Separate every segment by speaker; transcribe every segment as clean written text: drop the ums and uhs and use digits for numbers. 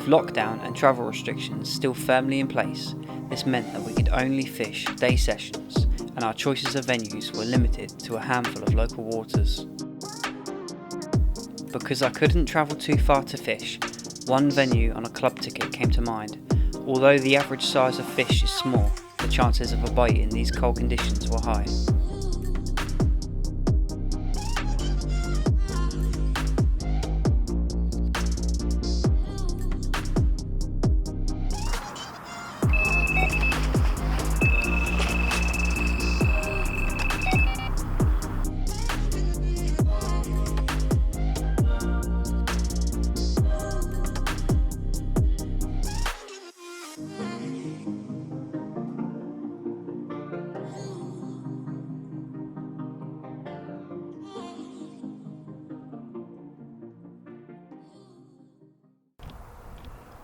Speaker 1: With lockdown and travel restrictions still firmly in place, this meant that we could only fish day sessions and our choices of venues were limited to a handful of local waters. Because I couldn't travel too far to fish, one venue on a club ticket came to mind. Although the average size of fish is small, the chances of a bite in these cold conditions were high.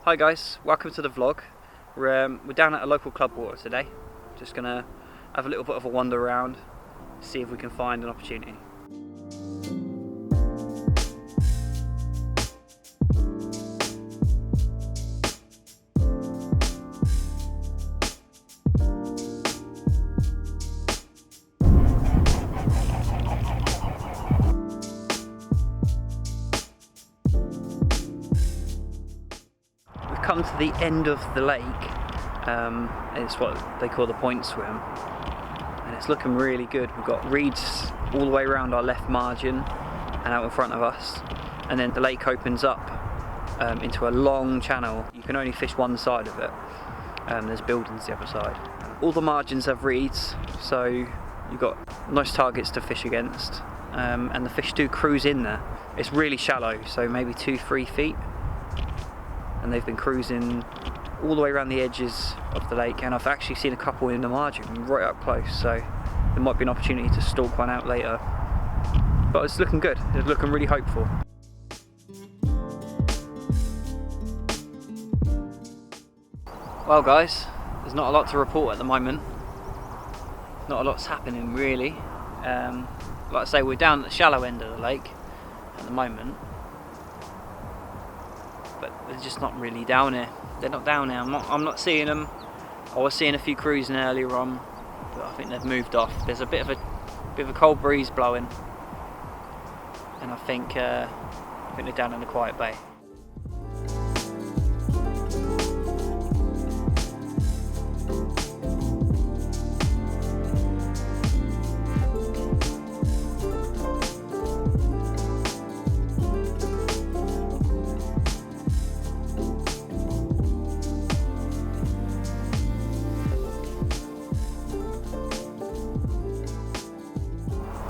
Speaker 1: Hi guys, welcome to the vlog. We're down at a local club water today. Just gonna have a little bit of a wander around, see if we can find an opportunity. Come to the end of the lake. It's what they call the point swim, and it's looking really good. We've got reeds all the way around our left margin and out in front of us, and then the lake opens up into a long channel. You can only fish one side of it. There's buildings the other side. All the margins have reeds, so you've got nice targets to fish against, and the fish do cruise in there. It's really shallow, so maybe 2-3 feet. And they've been cruising all the way around the edges of the lake, and I've actually seen a couple in the margin right up close, so there might be an opportunity to stalk one out later. But it's looking good, it's looking really hopeful. Well guys, there's not a lot to report at the moment. Not a lot's happening really. Like I say, we're down at the shallow end of the lake at the moment. But they're just not really down here. They're not down here. I'm not seeing them. I was seeing a few cruising earlier on, but I think they've moved off. There's a bit of a cold breeze blowing, and I think they're down in the quiet bay.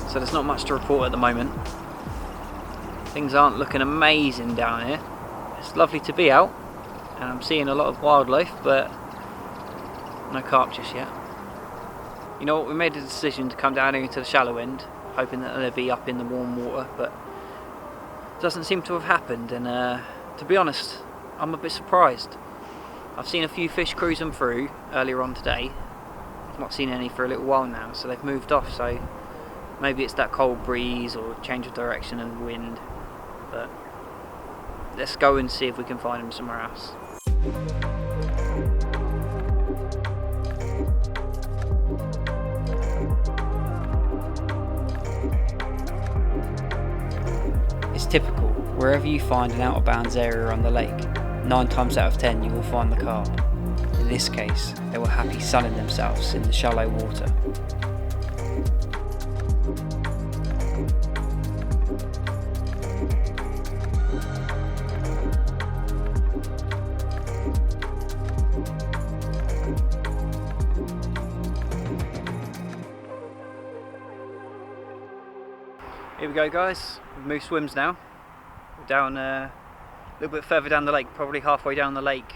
Speaker 1: So there's not much to report at the moment. Things aren't looking amazing down here. It's lovely to be out, and I'm seeing a lot of wildlife, but no carp just yet. You know what, we made a decision to come down here into the shallow end, hoping that they'd be up in the warm water, but it doesn't seem to have happened, and to be honest, I'm a bit surprised. I've seen a few fish cruising through earlier on today. I've not seen any for a little while now, so they've moved off, so maybe it's that cold breeze or change of direction and wind, but let's go and see if we can find them somewhere else. It's typical, wherever you find an out of bounds area on the lake, 9 times out of 10 you will find the carp. In this case, they were happy sunning themselves in the shallow water. Here we go guys, we've moved swims now. We're down a little bit further down the lake, probably halfway down the lake.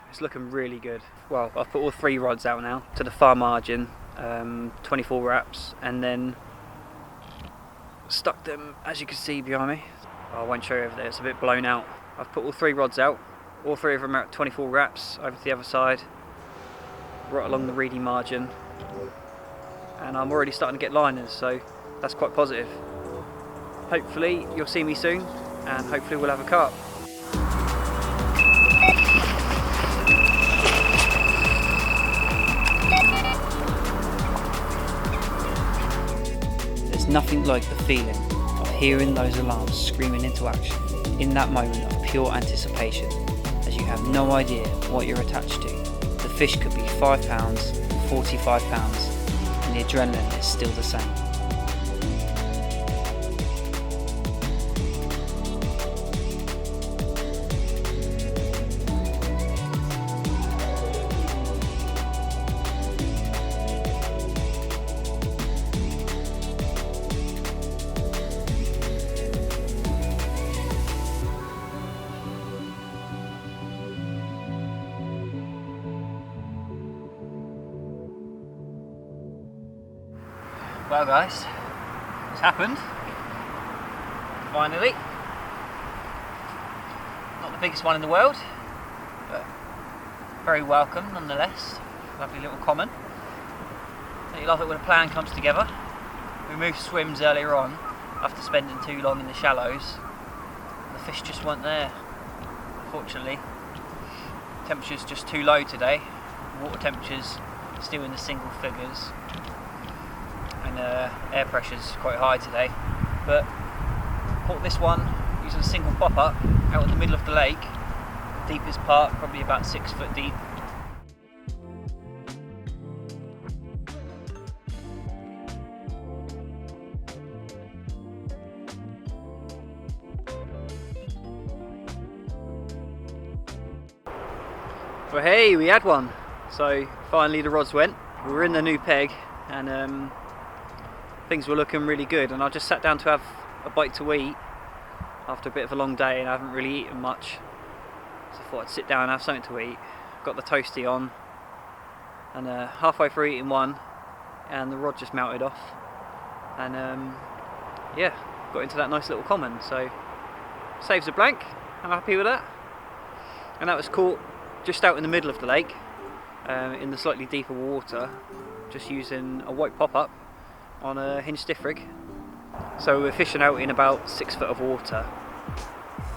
Speaker 1: It's looking really good. Well, I've put all 3 rods out now to the far margin, 24 wraps, and then stuck them, as you can see behind me. I won't show you over there, it's a bit blown out. I've put all 3 rods out, all 3 of them are at 24 wraps over to the other side, right along the reedy margin, and I'm already starting to get liners, so that's quite positive. Hopefully you'll see me soon, and hopefully we'll have a carp. nothing like the feeling of hearing those alarms screaming into action in that moment of pure anticipation, as you have no idea what you're attached to. The fish could be £5, £45, and the adrenaline is still the same. Well guys, it's happened, finally. Not the biggest one in the world, but very welcome nonetheless. Lovely little common. Don't you love it when a plan comes together? We moved swims earlier on after spending too long in the shallows. The fish just weren't there, unfortunately. Temperature's just too low today. Water temperature's still in the single figures. And air pressure's quite high today, but caught this one using a single pop-up out in the middle of the lake, the deepest part, probably about 6 foot deep. Well, hey, we had one. So finally the rods went. We were in the new peg, and things were looking really good, and I just sat down to have a bite to eat after a bit of a long day, and I haven't really eaten much, so I thought I'd sit down and have something to eat. Got the toasty on, and halfway through eating one, and the rod just melted off, and yeah, got into that nice little common, so saves a blank. I'm happy with that. And that was caught just out in the middle of the lake, in the slightly deeper water, just using a white pop-up on a hinge stiff rig. So we're fishing out in about 6 foot of water,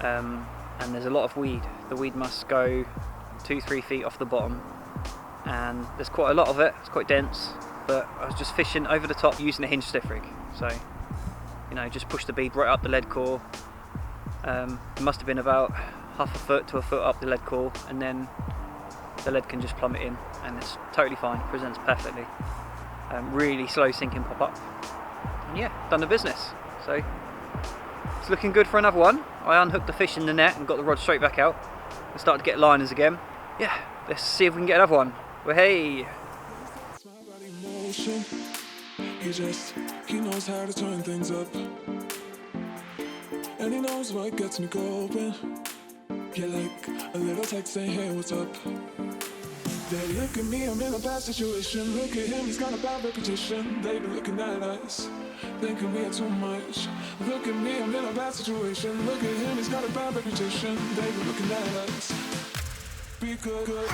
Speaker 1: and there's a lot of weed. The weed must go 2-3 feet off the bottom, and there's quite a lot of it. It's quite dense, but I was just fishing over the top using a hinge stiff rig. So, you know, just push the bead right up the lead core. It must have been about half a foot to a foot up the lead core, and then the lead can just plummet in, and it's totally fine. Presents perfectly. Really slow sinking pop up, and yeah, done the business. So it's looking good for another one. I unhooked the fish in the net and got the rod straight back out and started to get liners again. Yeah, let's see if we can get another one. Well, hey. He knows how to turn things up, and he knows what gets me going. Yeah, like a little text saying, hey, what's up? They look at me, I'm in a bad situation. Look at him, he's got a bad reputation. They've been looking at us, thinking we are too much. Look at me, I'm in a bad situation. Look at him, he's got a bad reputation. They've been looking at us. Be good.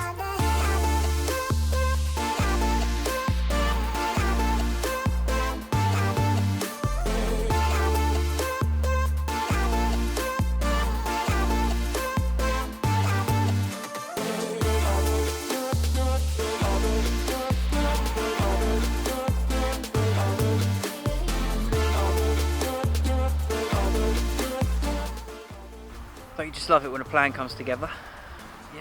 Speaker 1: Don't you just love it when a plan comes together? Yeah,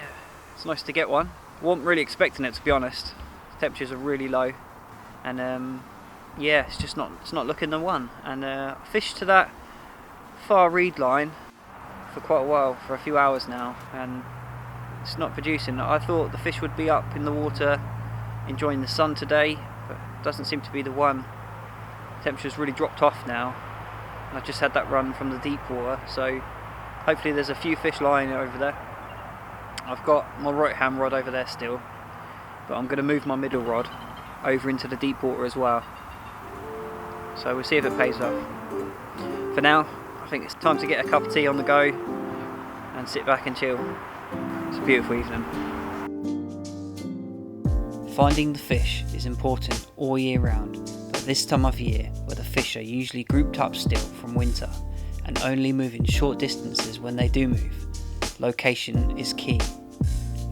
Speaker 1: it's nice to get one. Wasn't really expecting it, to be honest. The temperatures are really low, and yeah, it's not looking the one. And I fished to that far reed line for quite a while, for a few hours now, and it's not producing. I thought the fish would be up in the water enjoying the sun today, but it doesn't seem to be the one. Temperature's really dropped off now, and I've just had that run from the deep water, so hopefully there's a few fish lying over there. I've got my right hand rod over there still, but I'm going to move my middle rod over into the deep water as well. So we'll see if it pays off. For now, I think it's time to get a cup of tea on the go and sit back and chill. It's a beautiful evening. Finding the fish is important all year round, but this time of year, where the fish are usually grouped up still from winter and only moving short distances when they do move, location is key.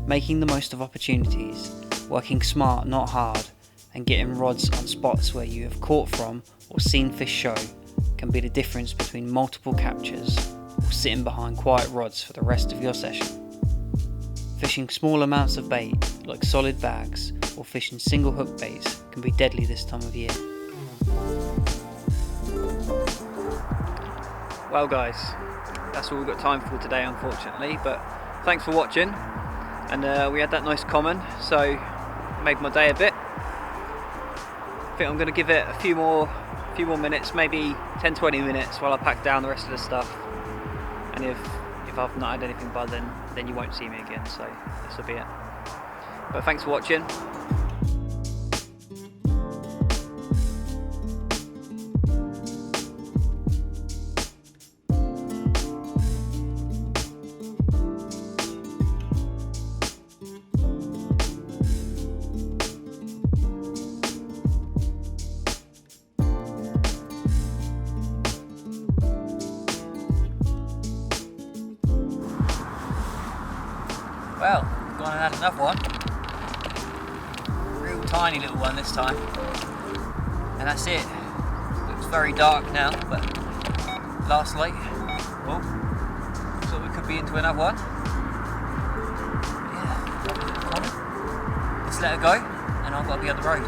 Speaker 1: Making the most of opportunities, working smart not hard, and getting rods on spots where you have caught from or seen fish show can be the difference between multiple captures or sitting behind quiet rods for the rest of your session. Fishing small amounts of bait like solid bags or fishing single hook baits can be deadly this time of year. Well guys, that's all we've got time for today unfortunately, but thanks for watching, and we had that nice comment, so it made my day a bit. I think I'm going to give it a few more minutes, maybe 10-20 minutes while I pack down the rest of the stuff, and if I've not had anything by then you won't see me again, so this will be it. But thanks for watching. Well, gone and had another one. Real tiny little one this time. And that's it. Looks very dark now, but last light. Well, looks like we could be into another one. Yeah, let's let her go, and I've got to be on the road.